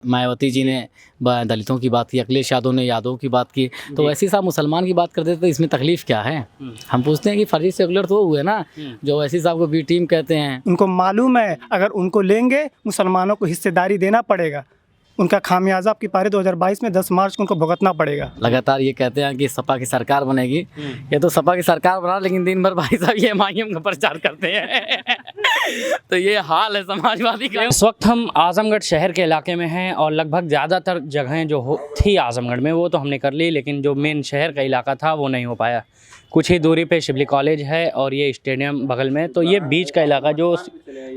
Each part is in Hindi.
मायावती जी ने दलितों की बात की, अखिलेश यादव ने यादव की बात की, तो वैसे ही साहब मुसलमान की बात करते थे, तो इसमें तकलीफ क्या है? हम पूछते हैं कि फर्जी सेकुलर तो हुए ना, जो वैसी साहब को बी टीम कहते हैं। उनको मालूम है अगर उनको लेंगे मुसलमानों को हिस्सेदारी देना पड़ेगा, उनका खामियाजा आपकी पारे 2022 में 10 मार्च को उनको भुगतना पड़ेगा। लगातार ये कहते हैं कि सपा की सरकार बनेगी, ये तो सपा की सरकार बना, लेकिन दिन भर भाई साहब ये MIM का प्रचार करते हैं। तो ये हाल है समाजवादी का। इस वक्त हम आजमगढ़ शहर के इलाके में हैं और लगभग ज़्यादातर जगहें जो थी आजमगढ़ में वो तो हमने कर ली, लेकिन जो मेन शहर का इलाका था वो नहीं हो पाया। कुछ ही दूरी पे शिबली कॉलेज है और ये स्टेडियम बगल में, तो ये बीच का इलाका जो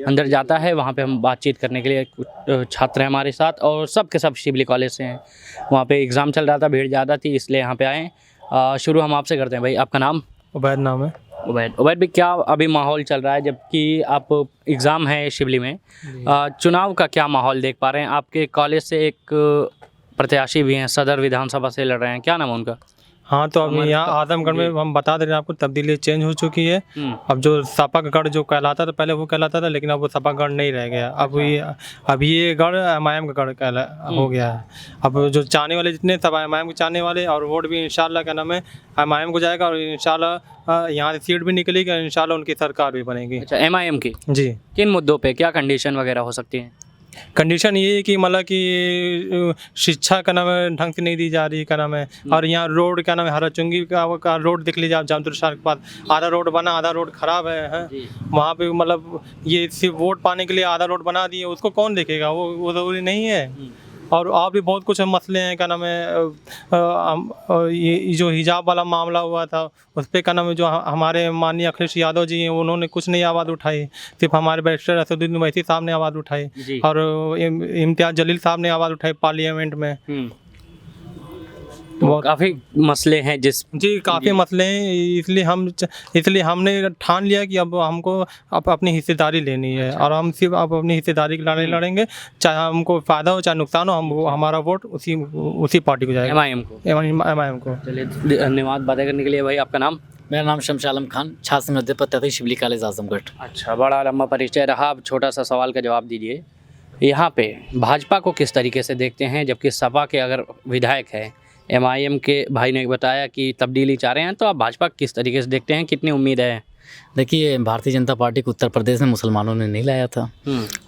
अंदर जाता है, वहाँ पे हम बातचीत करने के लिए कुछ छात्र हैं हमारे साथ और सब के सब शिबली कॉलेज से हैं। वहाँ पे एग्ज़ाम चल रहा था, भीड़ ज़्यादा थी, इसलिए यहाँ पे आए। शुरू हम आपसे करते हैं भाई, आपका नाम? उबैद नाम है। उबैद भी, क्या अभी माहौल चल रहा है जबकि आप एग्ज़ाम है शिबली में, चुनाव का क्या माहौल देख पा रहे हैं? आपके कॉलेज से एक प्रत्याशी भी हैं, सदर विधानसभा से लड़ रहे हैं, क्या नाम है उनका? हाँ, तो अभी यहाँ आजमगढ़ में हम बता दे रहे हैं आपको, तब्दीली चेंज हो चुकी है। अब जो सपा का गढ़ जो कहलाता था पहले वो कहलाता था, लेकिन अब वो सपा गढ़ नहीं रह गया। अब ये गढ़ MIM का गढ़ हो गया है। अब जो चाहने वाले जितने सब MIM के चाहने वाले, और वोट भी इंशाल्लाह क्या नाम है MIM को जाएगा, और इंशाल्लाह यहाँ से सीट भी निकलेगी, इंशाल्लाह उनकी सरकार भी बनेगी। अच्छा, MIM की जी। किन मुद्दों पे क्या कंडीशन वगैरह हो सकती है? कंडीशन ये है कि मतलब कि शिक्षा का नाम है ढंग से नहीं दी जा रही, क्या नाम है, और यहाँ रोड क्या नाम है हराचुंगी का रोड देख लीजिए आप, जामतुर शहर के पास आधा रोड बना, आधा रोड खराब है। वहाँ पे मतलब ये सिर्फ वोट पाने के लिए आधा रोड बना दिए, उसको कौन देखेगा? वो ज़रूरी नहीं है। और और भी बहुत कुछ मसले हैं, क्या नाम है ये जो हिजाब वाला मामला हुआ था उस पर क्या नाम है जो हमारे माननीय अखिलेश यादव जी हैं, उन्होंने कुछ नहीं आवाज़ उठाई, सिर्फ हमारे बैरिस्टर असदुद्दीन ओवैसी साहब ने आवाज़ उठाई और इम्तियाज़ जलील साहब ने आवाज़ उठाई पार्लियामेंट में। तो काफ़ी मसले हैं जी काफ़ी मसले हैं, इसलिए हमने ठान लिया कि अब हमको अपनी हिस्सेदारी लेनी है, और हम सिर्फ अब अपनी हिस्सेदारी की लड़ाई लड़ेंगे, चाहे हमको फ़ायदा हो चाहे नुकसान हो, हमारा वोट उसी पार्टी को जाएगा, MIM को। चलिए, धन्यवाद बातें करने के लिए। भाई, आपका नाम? मेरा नाम शमश आलम खान, छात्र अध्यापक शिबली कॉलेज आजमगढ़। अच्छा, बड़ा लंबा परिचय रहा, अब छोटा सा सवाल का जवाब दीजिए। यहाँ पे भाजपा को किस तरीके से देखते हैं, जबकि सपा के अगर विधायक है, MIM के भाई ने बताया कि तब्दीली चाह रहे हैं, तो आप भाजपा किस तरीके से देखते हैं, कितनी उम्मीद है? देखिए, भारतीय जनता पार्टी को उत्तर प्रदेश में मुसलमानों ने नहीं लाया था,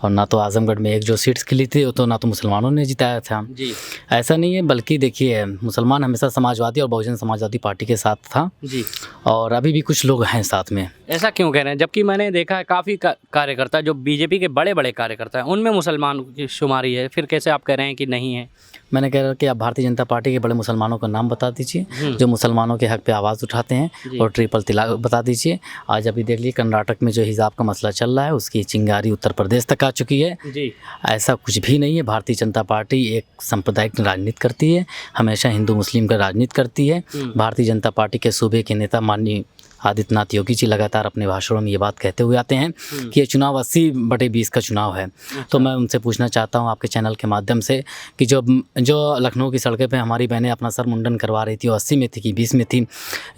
और ना तो आजमगढ़ में एक जो सीट्स खिली थी वो तो ना तो मुसलमानों ने जिताया था जी। ऐसा नहीं है, बल्कि देखिए मुसलमान हमेशा समाजवादी और बहुजन समाजवादी पार्टी के साथ था जी, और अभी भी कुछ लोग हैं साथ में। ऐसा क्यों कह रहे हैं, जबकि मैंने देखा है काफ़ी कार्यकर्ता जो बीजेपी के बड़े बड़े कार्यकर्ता हैं उनमें मुसलमान की शुमारी है, फिर कैसे आप कह रहे हैं कि नहीं है? मैंने कह रहा कि आप भारतीय जनता पार्टी के बड़े मुसलमानों का नाम बता दीजिए जो मुसलमानों के हक पे आवाज़ उठाते हैं, और ट्रिपल तलाक बता दीजिए। आज अभी देख लीजिए कर्नाटक में जो हिजाब का मसला चल रहा है उसकी चिंगारी उत्तर प्रदेश तक आ चुकी है जी। ऐसा कुछ भी नहीं है। भारतीय जनता पार्टी एक सांप्रदायिक राजनीति करती है, हमेशा हिंदू मुस्लिम का राजनीति करती है। भारतीय जनता पार्टी के सूबे के नेता माननीय आदित्यनाथ योगी जी लगातार अपने भाषणों में ये बात कहते हुए आते हैं कि ये चुनाव 80/20 का चुनाव है। तो मैं उनसे पूछना चाहता हूँ आपके चैनल के माध्यम से कि जो लखनऊ की सड़कें पे हमारी बहनें अपना सर मुंडन करवा रही थी वो 80 में थी कि 20 में थी?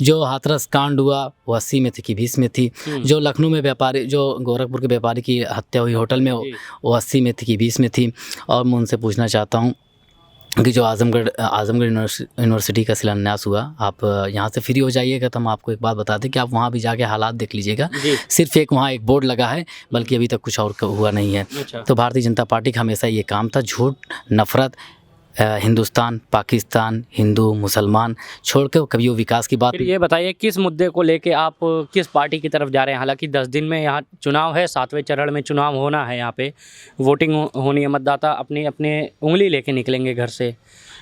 जो हाथरस कांड हुआ वो 80 में थी कि 20 में थी? जो लखनऊ में व्यापारी, जो गोरखपुर के व्यापारी की हत्या हुई होटल में, वो 80 में थी कि 20 में थी? और मैं उनसे पूछना चाहता हूँ कि जो आजमगढ़ यूनिवर्सिटी का शिलान्यास हुआ, आप यहाँ से फ्री हो जाइएगा तो हम आपको एक बात बता दें कि आप वहाँ भी जाके हालात देख लीजिएगा। सिर्फ वहाँ एक बोर्ड लगा है, बल्कि अभी तक कुछ और हुआ नहीं है। अच्छा। तो भारतीय जनता पार्टी का हमेशा ये काम था, झूठ, नफरत, हिंदुस्तान पाकिस्तान, हिंदू मुसलमान छोड़ के कभी वो विकास की बात। फिर ये बताइए किस मुद्दे को लेके आप किस पार्टी की तरफ जा रहे हैं? हालांकि 10 दिन में यहाँ चुनाव है, 7वें चरण में चुनाव होना है, यहाँ पे वोटिंग होनी है, मतदाता अपनी अपने उंगली लेके निकलेंगे घर से,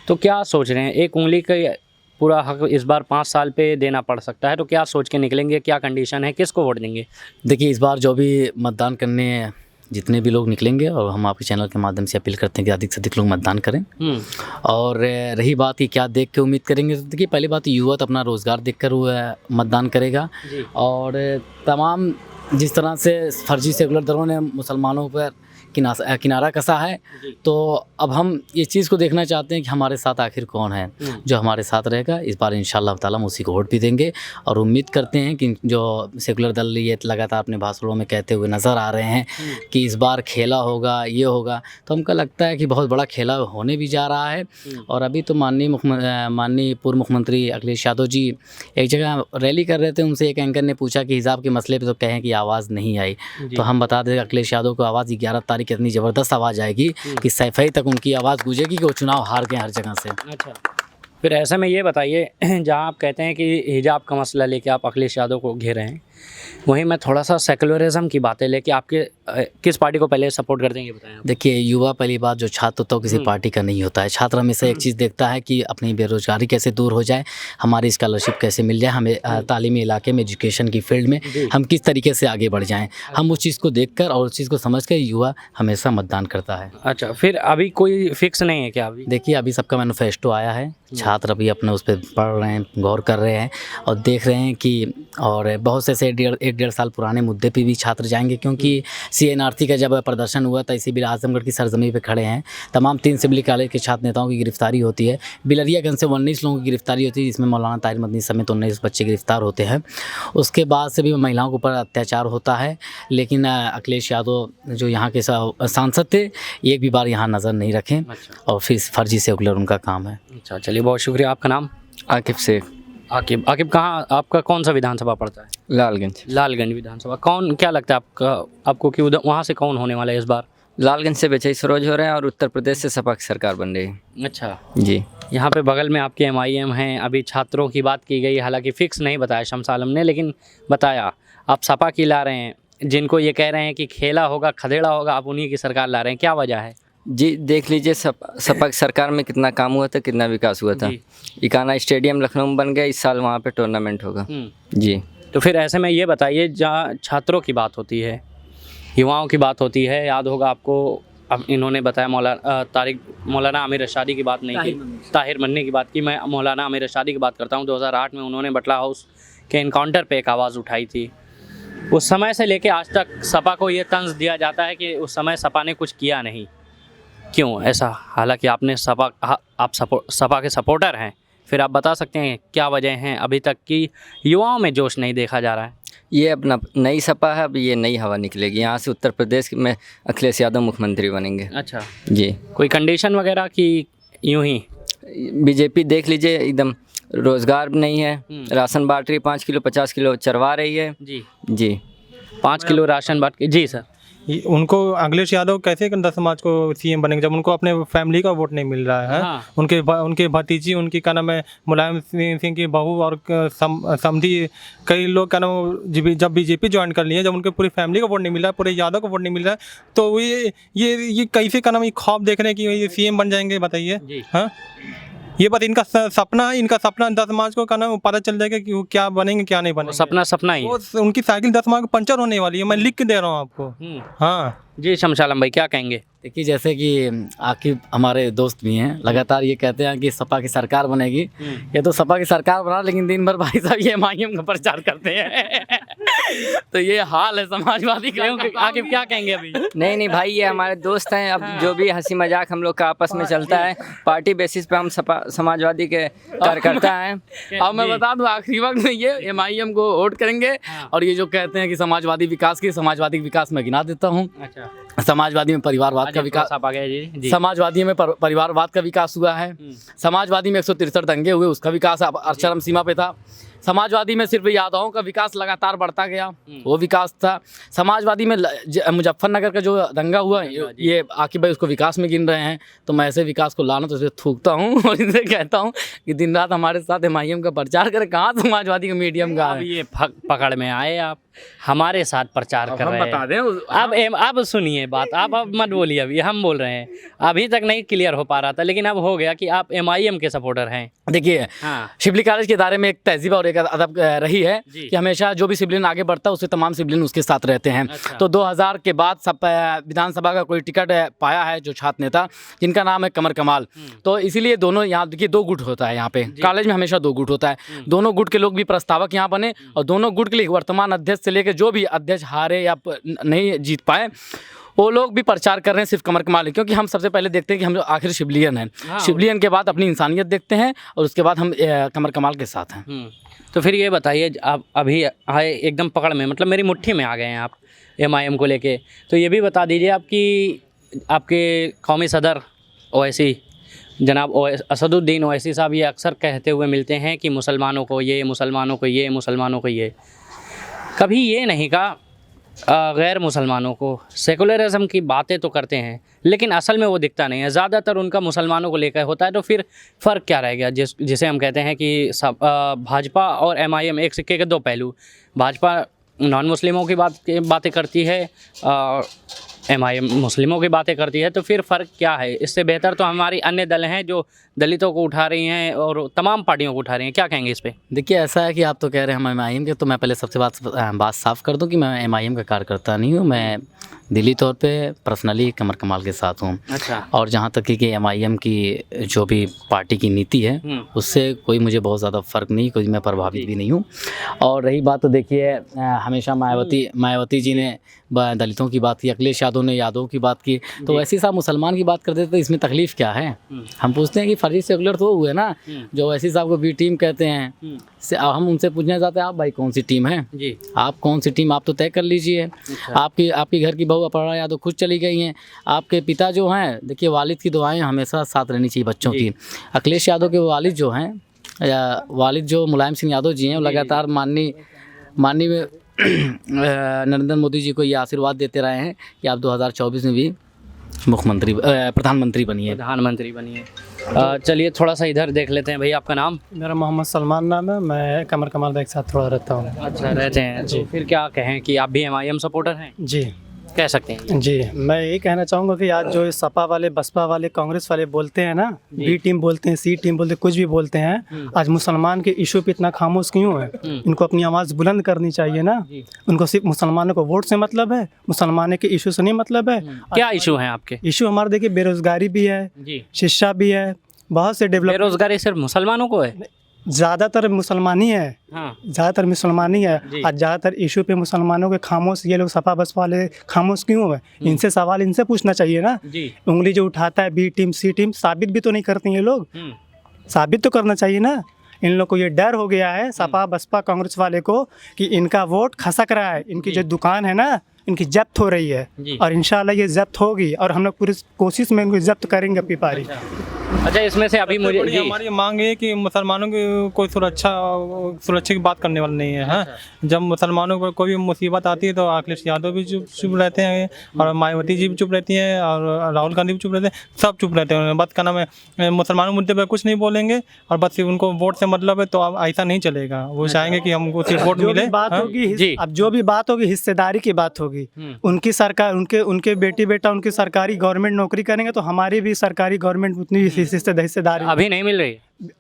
तो क्या सोच रहे हैं? एक उंगली का पूरा हक इस बार 5 साल पे देना पड़ सकता है, तो क्या सोच के निकलेंगे, क्या कंडीशन है, किसको वोट देंगे? देखिए, इस बार जो भी मतदान करने जितने भी लोग निकलेंगे, और हम आपके चैनल के माध्यम से अपील करते हैं कि अधिक से अधिक लोग मतदान करें। और रही बात कि क्या देख के उम्मीद करेंगे, तो देखिए पहली बात युवा तो अपना रोज़गार देखकर वो मतदान करेगा। और तमाम जिस तरह से फर्जी सेकुलर दलों ने मुसलमानों पर किनारा कसा है। तो अब हम इस चीज़ को देखना चाहते हैं कि हमारे साथ आखिर कौन है जो हमारे साथ रहेगा। इस बार इंशाअल्लाह ताला हम उसी को वोट भी देंगे और उम्मीद करते हैं कि जो सेकुलर दल ये लगातार अपने भाषणों में कहते हुए नज़र आ रहे हैं कि इस बार खेला होगा, ये होगा, तो हमको लगता है कि बहुत बड़ा खेला होने भी जा रहा है। और अभी तो माननीय पूर्व मुख्यमंत्री अखिलेश यादव जी एक जगह रैली कर रहे थे, उनसे एक एंकर ने पूछा कि हिजाब के मसले पे, तो कहें कि आवाज़ नहीं आई। तो हम बता दें अखिलेश यादव को आवाज़ 11 तारीख इतनी ज़बरदस्त आवाज़ आएगी कि सैफई तक उनकी आवाज़ गूंजेगी कि वो चुनाव हार गए हर जगह से। अच्छा, फिर ऐसे में ये बताइए, जहाँ आप कहते हैं कि हिजाब का मसला लेके आप अखिलेश यादव को घेरे हैं, वहीं मैं थोड़ा सा सेकुलरिज्म की बातें लेके आपके किस पार्टी को पहले सपोर्ट करते हैं ये बताएं आप। देखिए, युवा पहली बात जो छात्र होता है किसी पार्टी का नहीं होता है। छात्र हमेशा एक चीज़ देखता है कि अपनी बेरोजगारी कैसे दूर हो जाए, हमारी स्कॉलरशिप कैसे मिल जाए, हमें तालीमी इलाके में एजुकेशन की फील्ड में हम किस तरीके से आगे बढ़ जाएं। हम उस चीज़ को देखकर और उस चीज़ को समझ कर युवा हमेशा मतदान करता है। अच्छा, फिर अभी कोई फिक्स नहीं है क्या अभी? देखिए, अभी सबका मैनिफेस्टो आया है, छात्र अभी अपने उस पर पढ़ रहे हैं, गौर कर रहे हैं और देख रहे हैं कि और बहुत से 1.5 साल पुराने मुद्दे पे भी छात्र जाएंगे, क्योंकि CNRT का जब प्रदर्शन हुआ था इसी बिल आजमगढ़ की सरजमी पे खड़े हैं। तमाम 3 सिविल कॉलेज के छात्र नेताओं की गिरफ्तारी होती है। बिलरियागंज से 19 लोगों की गिरफ्तारी होती है, जिसमें मौलाना ताहिर मदनी समेत 19 बच्चे गिरफ्तार होते हैं। उसके बाद से भी महिलाओं के ऊपर अत्याचार होता है, लेकिन अखिलेश यादव जो यहाँ के सांसद थे एक भी बार यहाँ नज़र नहीं रखें और फिर फर्जी सेकुलर उनका काम है। अच्छा, चलिए, बहुत शुक्रिया। आपका नाम? आकिब शेख। आकिब कहाँ, आपका कौन सा विधानसभा पड़ता है? लालगंज विधानसभा। कौन, क्या लगता है आपको कि उधर वहाँ से कौन होने वाला है इस बार? लालगंज से बेचई सरोज हो रहे हैं और उत्तर प्रदेश से सपा की सरकार बन रही है। अच्छा जी। यहाँ पे बगल में आपके MIM हैं। अभी छात्रों की बात की गई, हालांकि फिक्स नहीं बताया शम्स आलम ने, लेकिन बताया आप सपा की ला रहे हैं। जिनको ये कह रहे हैं कि खेला होगा, खदेड़ा होगा, आप उन्हीं की सरकार ला रहे हैं, क्या वजह है? जी, देख लीजिए सपा की सरकार में कितना काम हुआ था, कितना विकास हुआ था। इकाना स्टेडियम लखनऊ में बन गया, इस साल वहाँ पे टूर्नामेंट होगा। जी। तो फिर ऐसे में ये बताइए, जहाँ छात्रों की बात होती है, युवाओं की बात होती है, याद होगा आपको, अब इन्होंने बताया मौलाना आमिर रशादी की बात नहीं की, ताहिर मन्नी की बात की। मैं मौलाना आमिर रशादी की बात करता हूँ। 2008 में उन्होंने बटला हाउस के इनकाउंटर पे एक आवाज़ उठाई थी। उस समय से लेके आज तक सपा को ये तंज दिया जाता है कि उस समय सपा ने कुछ किया नहीं। क्यों ऐसा? हालांकि आपने आप सपा के सपोर्टर हैं, फिर आप बता सकते हैं क्या वजह हैं अभी तक कि युवाओं में जोश नहीं देखा जा रहा है? ये अपना नई सपा है, अब ये नई हवा निकलेगी यहाँ से। उत्तर प्रदेश में अखिलेश यादव मुख्यमंत्री बनेंगे। अच्छा जी। कोई कंडीशन वगैरह की? यूं ही बीजेपी देख लीजिए, एकदम रोजगार नहीं है, राशन बांट रही, 5 किलो 50 किलो चरवा रही है। जी 5 किलो राशन बांट के। जी सर, उनको अखिलेश यादव कैसे 10 समाज को CM बनेंगे जब उनको अपने फैमिली का वोट नहीं मिल रहा है। हाँ। उनके भतीजी, उनकी क्या नाम है, मुलायम सिंह की बहू और समधी, कई लोग क्या नाम, जब बीजेपी ज्वाइन कर लिए, जब उनके पूरी फैमिली का वोट नहीं मिल रहा है, पूरे यादव को वोट नहीं मिल रहा है, तो ये कैसे क्या नाम, ये ख्वाब देख रहे हैं कि ये CM बन जाएंगे, बताइए। हाँ, ये बात इनका सपना है। इनका सपना 10 मार्च को कहना पता चल जाएगा कि वो क्या बनेंगे क्या नहीं बनेंगे। सपना ही वो उनकी साइकिल 10 मार्च को पंचर होने वाली है, मैं लिख के दे रहा हूँ आपको। हाँ जी, शम्स आलम भाई क्या कहेंगे? देखिए, जैसे कि आकिब हमारे दोस्त भी हैं, लगातार ये कहते हैं कि सपा की सरकार बनेगी। ये तो सपा की सरकार बना, लेकिन दिन भर भाई साहब ये MIM का प्रचार करते हैं। तो ये हाल है समाजवादी का। आकिब क्या कहेंगे अभी? नहीं भाई, ये हमारे दोस्त हैं। अब जो भी हंसी मजाक हम लोग का आपस में चलता है, पार्टी बेसिस पे हम समाजवादी के कार्यकर्ता हैं। अब मैं बता दूं, आखिरी वक्त में ये MIM को वोट करेंगे। और ये जो कहते हैं कि समाजवादी विकास मैं गिना देता हूँ। समाजवादी में परिवारवाद का विकास आ गया जी। समाजवादी में परिवारवाद का विकास हुआ है। समाजवादी में 163 दंगे हुए, उसका विकास चरम सीमा पे था। समाजवादी में सिर्फ यादवों का विकास लगातार बढ़ता गया, वो विकास था। समाजवादी में मुजफ्फरनगर का जो दंगा हुआ, ये आकिब भाई उसको विकास में गिन रहे हैं। तो मैं ऐसे विकास को लाना तो इसे थूकता हूँ और इसे कहता हूँ कि दिन रात हमारे साथ MIM का प्रचार करें। कहाँ समाजवादी का मीडियम का ये पकड़ में आए, आप हमारे साथ प्रचार कर रहे हैं। बता दें अब सुनिए बात, आप अब मत बोलिए, अभी हम बोल रहे हैं। अभी तक नहीं क्लियर हो पा रहा था, लेकिन अब हो गया कि आप MIM के सपोर्टर हैं। देखिए, शिबली कॉलेज के दायरे में एक तहजीब और एक अदब रही है कि हमेशा जो भी सिबलिन आगे बढ़ता है उससे तमाम सिबलिन उसके साथ रहते हैं। तो 2000 के बाद सब विधानसभा का कोई टिकट पाया है जो छात्र नेता, जिनका नाम है कमर कमाल। तो इसीलिए दोनों, यहाँ देखिए 2 गुट होता है, यहाँ पे कॉलेज में हमेशा 2 गुट होता है। दोनों गुट के लोग भी प्रस्तावक यहाँ बने और दोनों गुट के लिए वर्तमान अध्यक्ष से लेकर जो भी अध्यक्ष हारे या नहीं जीत पाए, वो लोग भी प्रचार कर रहे हैं सिर्फ कमर कमाल, क्योंकि हम सबसे पहले देखते हैं कि हम लोग आखिर शिवलियन हैं। हाँ, शिवलियन के बाद अपनी इंसानियत देखते हैं और उसके बाद हम कमर कमाल के साथ हैं। तो फिर ये बताइए, आप अभी आए एकदम पकड़ में, मतलब मेरी मुट्ठी में आ गए हैं आप MIM को लेके, तो ये भी बता दीजिए आपके कौमी सदर ओवैसी जनाब असदुद्दीन ओवैसी साहब ये अक्सर कहते हुए मिलते हैं कि मुसलमानों को ये, मुसलमानों को ये, मुसलमानों को ये, कभी ये नहीं कहा गैर मुसलमानों को। सेकुलरिज्म की बातें तो करते हैं लेकिन असल में वो दिखता नहीं है, ज़्यादातर उनका मुसलमानों को लेकर होता है। तो फिर फ़र्क क्या रह गया जिसे हम कहते हैं कि भाजपा और MIM एक सिक्के के दो पहलू। भाजपा नॉन मुस्लिमों की बातें करती है, MIM मुस्लिमों की बातें करती है, तो फिर फ़र्क क्या है? इससे बेहतर तो हमारी अन्य दल हैं जो दलितों को उठा रही हैं और तमाम पार्टियों को उठा रही हैं। क्या कहेंगे इस पे? देखिए, ऐसा है कि आप तो कह रहे हैं हम MIM के, तो मैं पहले सबसे बात साफ कर दूं कि मैं MIM का कार्यकर्ता नहीं हूं, मैं दिली तौर पे पर्सनली कमर कमाल के साथ हूं। अच्छा। और जहां तक कि MIM की जो भी पार्टी की नीति है उससे कोई मुझे बहुत ज़्यादा फ़र्क नहीं, कोई मैं प्रभावित भी नहीं हूँ। और रही बात, तो देखिए हमेशा मायावती जी ने दलितों की बात की, अखिलेश यादव ने यादव की बात की, तो वैसे साहब मुसलमान की बात करते तो इसमें तकलीफ़ क्या है? हम पूछते हैं कि फर्जी सेकुलर तो हुए ना, जो वैसी साहब को बी टीम कहते हैं, हम उनसे पूछना चाहते हैं आप भाई कौन सी टीम है जी, आप कौन सी टीम, आप तो तय कर लीजिए। अच्छा। आपकी घर की बहू अपर्णा यादव खुद चली गई हैं, आपके पिता जो हैं, देखिए वालिद की दुआएं हमेशा साथ रहनी चाहिए बच्चों की। अखिलेश यादव के वालिद जो हैं, वालिद जो मुलायम सिंह यादव जी हैं, वो लगातार माननीय नरेंद्र मोदी जी को ये आशीर्वाद देते रहे हैं कि आप 2024 में भी प्रधानमंत्री बनिए। चलिए थोड़ा सा इधर देख लेते हैं। भैया आपका नाम? मेरा मोहम्मद सलमान नाम है, मैं कमर कमाल भाई के साथ थोड़ा रहता हूँ। अच्छा, रहते हैं जी। तो फिर क्या कहें कि आप भी MIM सपोर्टर हैं? जी कह सकते हैं जी। मैं यही कहना चाहूँगा कि आज जो सपा वाले, बसपा वाले, कांग्रेस वाले बोलते हैं ना, बी टीम बोलते हैं, सी टीम बोलते हैं, कुछ भी बोलते हैं, आज मुसलमान के इशू पे इतना खामोश क्यों है? इनको अपनी आवाज़ बुलंद करनी चाहिए ना। उनको सिर्फ मुसलमानों को वोट से मतलब है, मुसलमानों के इशू से नहीं मतलब है। क्या इशू है आपके? इशू हमारे देखिए बेरोजगारी भी है, शिक्षा भी है, बहुत से डेवलप। बेरोजगारी सिर्फ मुसलमानों को है? ज़्यादातर मुसलमान ही है। हाँ। ज़्यादातर मुसलमान ही है। आज ज़्यादातर इशू पे मुसलमानों के खामोश, ये लोग सपा बस वाले खामोश क्यों है? इनसे सवाल इनसे पूछना चाहिए ना। उंगली जो उठाता है बी टीम सी टीम, साबित भी तो नहीं करती ये लोग, साबित तो करना चाहिए ना। इन लोग को ये डर हो गया है सपा बसपा कांग्रेस वाले को कि इनका वोट खसक रहा है, इनकी जो दुकान है ना, इनकी जब्त हो रही है, और इंशाल्लाह ये जब्त होगी और हम लोग पूरी कोशिश में इनको जब्त करेंगे अपनी पारी। अच्छा, इसमें से अभी मुझे हमारी मांग है कि मुसलमानों की कोई सुरक्षा की बात करने वाला नहीं है। हाँ? जब मुसलमानों पर कोई भी मुसीबत आती है तो अखिलेश यादव भी चुप रहते हैं, और मायावती जी भी चुप रहती हैं, और राहुल गांधी भी चुप रहते हैं, सब चुप रहते हैं। बस क्या नाम है, मुसलमानों मुद्दे पर कुछ नहीं बोलेंगे, और बस उनको वोट से मतलब है, तो अब ऐसा नहीं चलेगा। वो चाहेंगे कि हमको सिर्फ वोट मिले। बात होगी अब जो भी बात होगी हिस्सेदारी की बात होगी। उनकी सरकार, उनके बेटी बेटा उनकी सरकारी गवर्नमेंट नौकरी करेंगे तो हमारी भी सरकारी गवर्नमेंट उतनी हिस्सेदारी अभी नहीं मिल रही।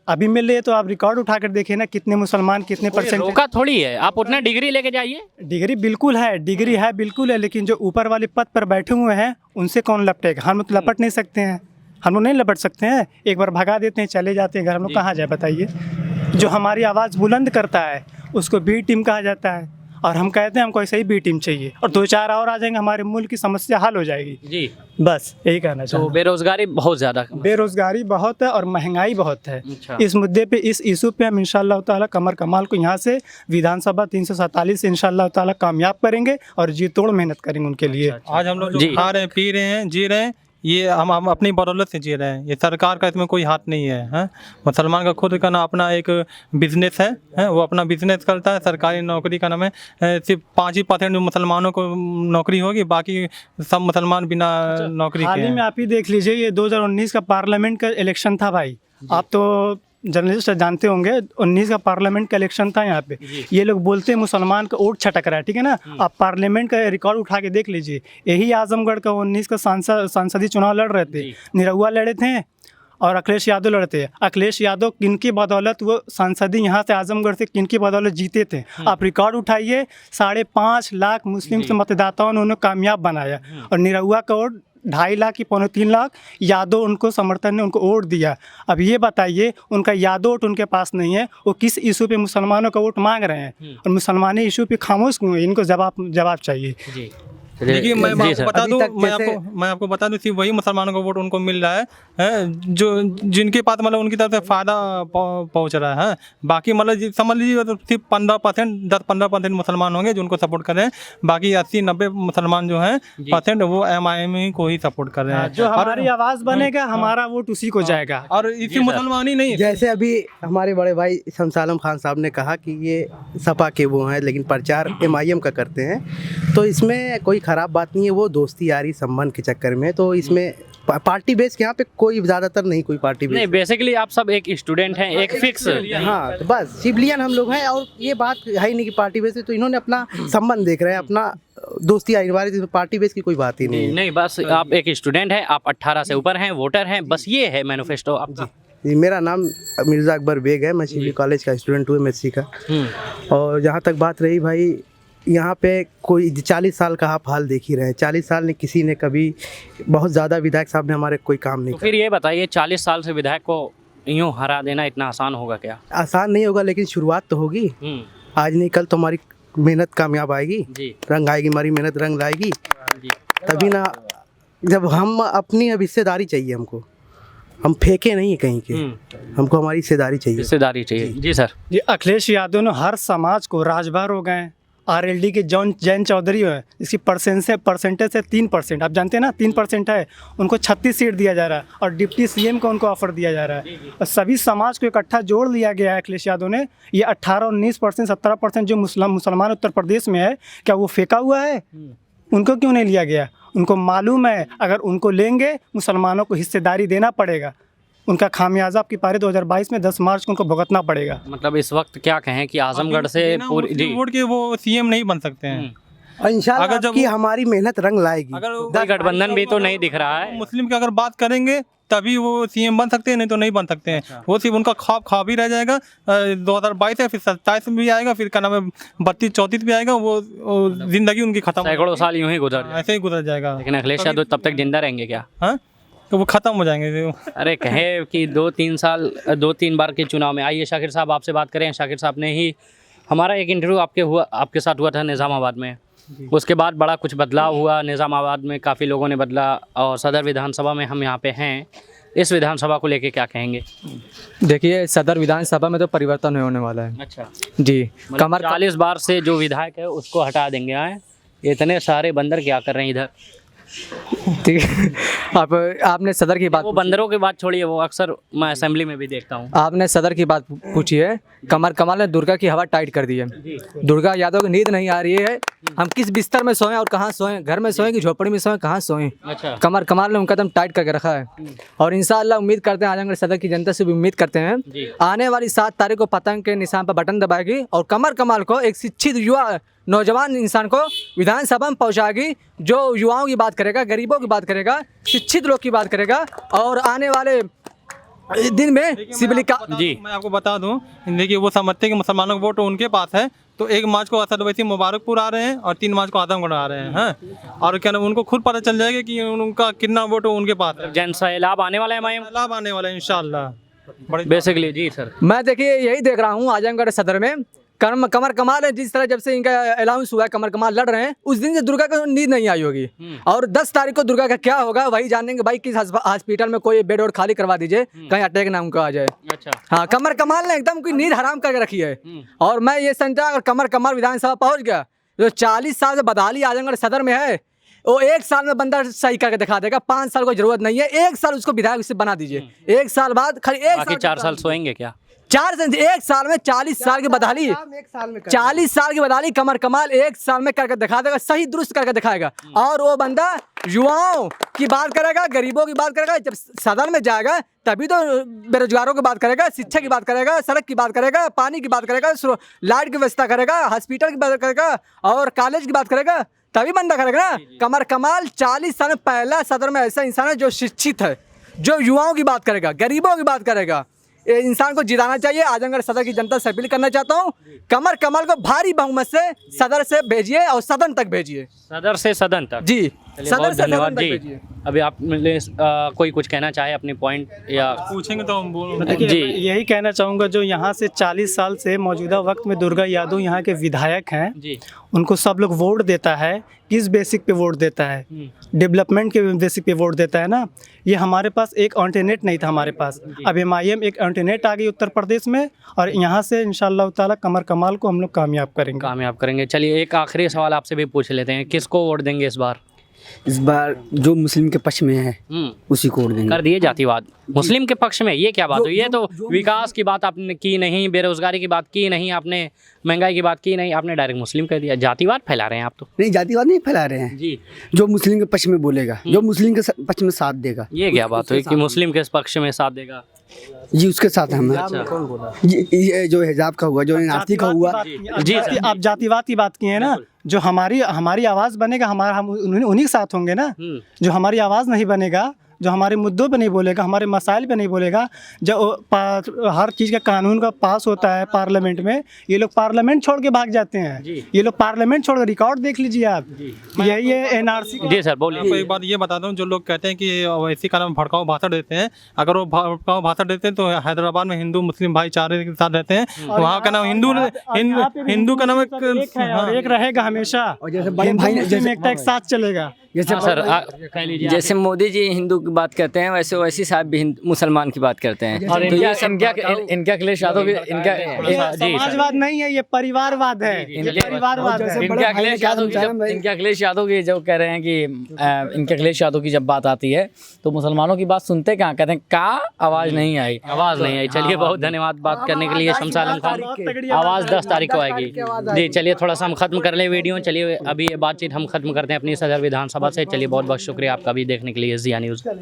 अभी मिल रही है तो आप रिकॉर्ड उठा कर देखिए ना, कितने मुसलमान कितने परसेंट। रोका थोड़ी है, आप उतना डिग्री लेके जाइए। डिग्री बिल्कुल है, डिग्री है बिल्कुल है, लेकिन जो ऊपर वाले पद पर बैठे हुए हैं उनसे कौन लपटेगा? हम लोग लपट नहीं सकते हैं, हम लोग नहीं लपट सकते हैं। एक बार भगा देते हैं, चले जाते हैं घर, हम लोग कहाँ जाए बताइए? जो हमारी आवाज़ बुलंद करता है उसको बी टीम कहा जाता है, और हम कहते हैं हमको ऐसे ही बी टीम चाहिए, और 2-4 और आ जाएंगे, हमारे मुल्क की समस्या हल हो जाएगी जी। बस यही कहना चाहिए। तो बेरोजगारी बहुत ज़्यादा, बेरोजगारी बहुत है और महंगाई बहुत है। इस मुद्दे पे, इस इशू पे हम इंशाल्लाह ताला कमर कमाल को यहाँ से विधानसभा 347 इंशाल्लाह ताला कामयाब करेंगे और जी तोड़ मेहनत करेंगे उनके लिए। आज हम लोग जो खा रहे हैं, पी रहे हैं, जी रहे हैं, ये हम अपनी बदौलत से जी रहे हैं। ये सरकार का इसमें कोई हाथ नहीं है। हाँ? मुसलमान का खुद का ना अपना एक बिजनेस है, वो अपना बिजनेस करता है। सरकारी नौकरी का नाम है, सिर्फ 5% मुसलमानों को नौकरी होगी, बाकी सब मुसलमान बिना नौकरी के। हाल ही में आप ही देख लीजिए, ये 2019 का पार्लियामेंट का इलेक्शन था भाई, आप तो जर्नलिस्ट जानते होंगे, 19 का पार्लियामेंट का इलेक्शन था यहाँ पे। ये लोग बोलते हैं मुसलमान का वोट छटक रहा है, ठीक है ना। आप पार्लियामेंट का रिकॉर्ड उठा के देख लीजिए, यही आजमगढ़ का 19 का सांसदीय चुनाव लड़ रहे थे, निरहुआ लड़े थे और अखिलेश यादव लड़ते हैं। अखिलेश यादव किनकी बदौलत वो सांसदी यहाँ से आजमगढ़ से किनकी बदौलत जीते थे? आप रिकॉर्ड उठाइए, 5.5 लाख मुस्लिम से मतदाताओं ने उन्हें कामयाब बनाया, और निरहुआ का वोट 2.5 लाख की 3.25 लाख यादव उनको समर्थन ने उनको वोट दिया। अब ये बताइए, उनका यादव वोट उनके पास नहीं है, वो किस इशू पे मुसलमानों का वोट मांग रहे हैं, और मुसलमानी इशू पे खामोश क्यों है? इनको जवाब चाहिए। देखिए मैं जी आपको सर। बता अभी दूं, तक मैं आपको बता दूं सिर्फ वही मुसलमानों को वोट उनको मिल रहा है जो जिनके पास मतलब उनकी तरफ से फ़ायदा पहुंच रहा है। बाकी मतलब समझ लीजिए तो सिर्फ 15%, 10-15% मुसलमान होंगे जो उनको सपोर्ट कर रहे हैं। बाकी 80-90 मुसलमान जो हैं % वो MIM को ही सपोर्ट कर रहे हैं। जो हमारी आवाज़ बनेगा हमारा वोट उसी को जाएगा। और इसी मुसलमान ही नहीं, जैसे अभी हमारे बड़े भाई शमस आलम खान साहब ने कहा कि ये सपा के वो हैं लेकिन प्रचार MIM का करते हैं, तो इसमें कोई ख़राब बात नहीं है। वो दोस्ती यारी संबंध के चक्कर में, तो इसमें पार्टी बेस के यहाँ पे कोई ज़्यादातर नहीं कोई पार्टी नहीं, बेस। बेसिकली आप सब एक स्टूडेंट हैं, एक फिक्स। हाँ, तो बस सिविलियन हम लोग हैं, और ये बात है ही नहीं कि पार्टी बेस है, तो इन्होंने अपना संबंध देख रहे हैं, अपना दोस्ती यारी वाली, पार्टी बेस की कोई बात ही नहीं है। नहीं, बस आप एक स्टूडेंट हैं, आप 18 से ऊपर हैं, वोटर हैं, बस ये है मैनिफेस्टो आपका। जी, मेरा नाम मिर्ज़ा अकबर बेग है, मैं सिविल कॉलेज का स्टूडेंट हूँ MSc का। और जहाँ तक बात रही भाई, यहाँ पे कोई 40 साल का आप हाल देख ही रहे हैं। 40 साल में किसी ने कभी बहुत ज़्यादा विधायक साहब ने हमारे कोई काम नहीं तो फिर ये बताइए 40 साल से विधायक को यूं हरा देना इतना आसान होगा क्या? किया। आसान नहीं होगा, लेकिन शुरुआत तो होगी। आज नहीं कल तो हमारी मेहनत कामयाब आएगी, जी रंग आएगी, हमारी मेहनत रंग लाएगी। जी। तभी ना, जब हम अपनी अब हिस्सेदारी चाहिए हमको, हम फेंके नहीं कहीं के, हमको हमारी हिस्सेदारी चाहिए। हिस्सेदारी चाहिए। जी सर। जी, अखिलेश यादव ने हर समाज को राजभर हो गए। RLD के जैन चौधरी है, इसकी परसेंटेज है 3%। आप जानते हैं ना, 3% है, उनको 36 सीट दिया जा रहा है और डिप्टी CM को उनको ऑफर दिया जा रहा है। और सभी समाज को इकट्ठा जोड़ लिया गया है अखिलेश यादव ने। ये 18-19%, 17% जो मुसलमान उत्तर प्रदेश में है, क्या वो फेंका हुआ है? उनको क्यों नहीं लिया गया? उनको मालूम है अगर उनको लेंगे मुसलमानों को हिस्सेदारी देना पड़ेगा। उनका खामियाजा आपकी पारी 2022 में 10 मार्च को उनको भुगतना पड़ेगा। मतलब इस वक्त क्या कहें कि आजमगढ़ से पूरी जी वोट के वो CM नहीं बन सकते हैं। और इंशाल्लाह अगर जब कि हमारी मेहनत रंग लाएगी। अगर कोई गठबंधन भी तो नहीं दिख रहा है। मुस्लिम की अगर बात करेंगे तभी वो CM बन सकते हैं, नहीं तो नहीं बन सकते हैं। वो सिर्फ उनका ख्वाब ही रह जाएगा। 2022 है, फिर 27 में भी आएगा, फिर क्या नाम है 32-34 भी आएगा। वो जिंदगी उनकी खत्म, सैकड़ों साल यूं ही गुजर जाए। ऐसे ही गुजर जाएगा। लेकिन अखिलेश यादव तब तक जिंदा रहेंगे क्या? हाँ, तो वो खत्म हो जाएंगे। अरे कहे कि 2-3 बार के चुनाव में। आइए शाकिर साहब आपसे बात करें। शाकिर साहब ने ही हमारा एक इंटरव्यू आपके साथ हुआ था निज़ामाबाद में। उसके बाद बड़ा कुछ बदलाव हुआ निज़ामाबाद में, काफ़ी लोगों ने बदला और सदर विधानसभा में हम यहाँ पे हैं। इस विधानसभा को लेके क्या कहेंगे? देखिए, सदर विधानसभा में तो परिवर्तन होने वाला है अच्छा जी। कमर 40 बार से जो विधायक है उसको हटा देंगे। आए इतने सारे बंदर क्या कर रहे हैं इधर? ठीक है। आपने सदर की बात वो बंदरों की बात छोड़िए, वो अक्सर मैं असेंबली में भी देखता हूँ। आपने सदर की बात पूछी है। कमर कमाल ने दुर्गा की हवा टाइट कर दी है। दुर्गा यादव को नींद नहीं आ रही है। हम किस बिस्तर में सोएं और कहाँ सोएं, घर में सोएं कि झोपड़ी में सोएं, कहाँ सोएं। अच्छा। कमर कमाल ने उनका दम टाइट करके रखा है। और इंशाअल्लाह उम्मीद करते हैं, आजमगढ़ सदर की जनता से भी उम्मीद करते हैं, आने वाली 7 तारीख को पतंग के निशान पर बटन दबाएगी और कमर कमाल को एक शिक्षित युवा नौजवान इंसान को विधानसभा में पहुंचाएगी, जो युवाओं की बात करेगा, गरीबों की बात करेगा, शिक्षित लोग की बात करेगा। और आने वाले दिन में सिविल का जी मैं आपको बता दूं, देखिए वो समझते हैं कि मुसलमानों का वोट उनके पास है, तो 1 मार्च को असद वैसी मुबारकपुर आ रहे हैं और 3 मार्च को आजमगढ़ आ रहे हैं। हाँ, और क्या नाम, उनको खुद पता चल जाएगा कि उनका कितना वोट उनके पास है। जन सैलाब आने वाला है MIM लाभ आने वाला है इंशाल्लाह। बड़ी बेसिकली। जी सर। मैं देखिए यही देख रहा हूँ आजमगढ़ सदर में कमर कमाल है। जिस तरह जब से इनका अलाउंस हुआ है, कमर कमाल लड़ रहे हैं, उस दिन से दुर्गा को नींद नहीं आई होगी। और 10 तारीख को दुर्गा का क्या होगा वही जानेंगे। भाई किस हॉस्पिटल में कोई बेड और खाली करवा दीजिए, कहीं अटैक ना उनको आ जाए। अच्छा। हाँ, कमर कमाल ने एकदम कोई नींद हराम करके रखी है। और मैं ये समझता अगर कमर कमाल विधानसभा पहुंच गया, जो 40 साल से बदहाली आजमगढ़ सदर में है, वो 1 साल में बंदा सही करके दिखा देगा। 5 साल को जरूरत नहीं है, 1 साल उसको विधायक से बना दीजिए। 1 साल बाद खाली 1 बाकी 4 साल सोएंगे क्या? 1 साल में 40 साल की बदहाली, 40 साल की बदहाली कमर कमाल 1 साल में करके दिखा देगा, सही दुरुस्त करके दिखाएगा। और वो बंदा युवाओं की बात करेगा, गरीबों की बात करेगा। जब सदन में जाएगा तभी तो बेरोजगारों की बात करेगा, शिक्षा की बात करेगा, सड़क की बात करेगा, पानी की बात करेगा, लाइट की व्यवस्था करेगा, हॉस्पिटल की बात करेगा और कॉलेज की बात करेगा, तभी बंदा करेगा ना। कमर कमाल 40 साल में पहला सदर में ऐसा इंसान है जो शिक्षित है, जो युवाओं की बात करेगा, गरीबों की बात करेगा। ये इंसान को जिताना चाहिए। आजमगढ़ सदर की जनता से अपील करना चाहता हूँ, कमर कमाल को भारी बहुमत से सदर से भेजिए और सदन तक भेजिए। सदर से सदन तक। जी, चलिए, सदर बहुत से सदन धन्यवाद तक जी। भेजिए। अभी आप कोई कुछ कहना चाहे अपने पॉइंट या पूछेंगे तो हम बोल देखिए, जी। यही कहना चाहूँगा जो यहाँ से 40 साल से मौजूदा वक्त में दुर्गा यादव यहाँ के विधायक हैं, जी उनको सब लोग वोट देता है। किस बेसिक पे वोट देता है? डेवलपमेंट के बेसिक पे वोट देता है ना। ये हमारे पास एक अल्टरनेट नहीं था हमारे पास, अब MIM एक अल्टरनेट आ गई उत्तर प्रदेश में, और यहाँ से इंशाल्लाह ताला कमर कमाल को हम लोग कामयाब करेंगे। कामयाब करेंगे। चलिए एक आखिरी सवाल आपसे भी पूछ लेते हैं, किसको वोट देंगे इस बार? इस बार जो मुस्लिम के पक्ष में है उसी को वोट देंगे। कर दिए जातिवाद मुस्लिम के पक्ष में, ये क्या बात हुई? ये तो विकास की बात आपने की नहीं, बेरोजगारी की बात की नहीं आपने, महंगाई की बात की नहीं, आपने डायरेक्ट मुस्लिम कह दिया। जातिवाद फैला रहे हैं आप तो। नहीं, जातिवाद नहीं फैला रहे हैं जी, जो मुस्लिम के पक्ष में बोलेगा, जो मुस्लिम के पक्ष में साथ देगा, ये क्या बात हुई कि मुस्लिम के पक्ष में साथ देगा? जी उसके साथ हम हैं। अच्छा, ये जो हिजाब का हुआ, जो नाती का हुआ, जी आप जातिवाद की बात की है ना, जो हमारी आवाज़ बनेगा, हमारा हम उन्हीं के साथ होंगे ना। जो हमारी आवाज़ नहीं बनेगा, जो हमारे मुद्दों पे नहीं बोलेगा, हमारे मसाइल पे नहीं बोलेगा, जो हर चीज़ का कानून का पास होता है पार्लियामेंट में, ये लोग पार्लियामेंट छोड़ के भाग जाते हैं। ये लोग पार्लियामेंट छोड़ के, रिकॉर्ड देख लीजिए आप, यही है NRC। जी सर बोलिए। आपको एक बात ये बता दूं, जो लोग कहते हैं कि वैसी का नाम भड़काऊ भाषण देते हैं, अगर वो भड़काऊ भाषण देते हैं तो हैदराबाद में हिंदू मुस्लिम भाईचारे के साथ रहते हैं, वहाँ का नाम हिंदू का नाम एक रहेगा हमेशा, मुस्लिम एकता एक साथ चलेगा। हाँ, सर कह लीजिए। जैसे मोदी जी हिंदू की बात करते हैं, वैसे ओवैसी साहब भी मुसलमान की बात करते हैं। और तो ये सब इनका अखिलेश यादव भी इनका समाजवाद नहीं है, ये परिवारवाद है, ये परिवारवाद है। इनके अखिलेश यादव की जो कह रहे हैं कि इनके अखिलेश यादव की जब बात आती है तो मुसलमानों की बात सुनते कहाँ, कहते हैं का आवाज़ नहीं आई, आवाज़ नहीं आई। चलिए बहुत धन्यवाद बात करने के लिए शमस आलम खान। आवाज़ 10 तारीख को आएगी। जी चलिए थोड़ा सा हम खत्म कर ले वीडियो। चलिए अभी ये बातचीत हम खत्म करते हैं अपनी सदर विधानसभा से। चलिए बहुत बहुत शुक्रिया आपका भी देखने के लिए ज़िया न्यूज़।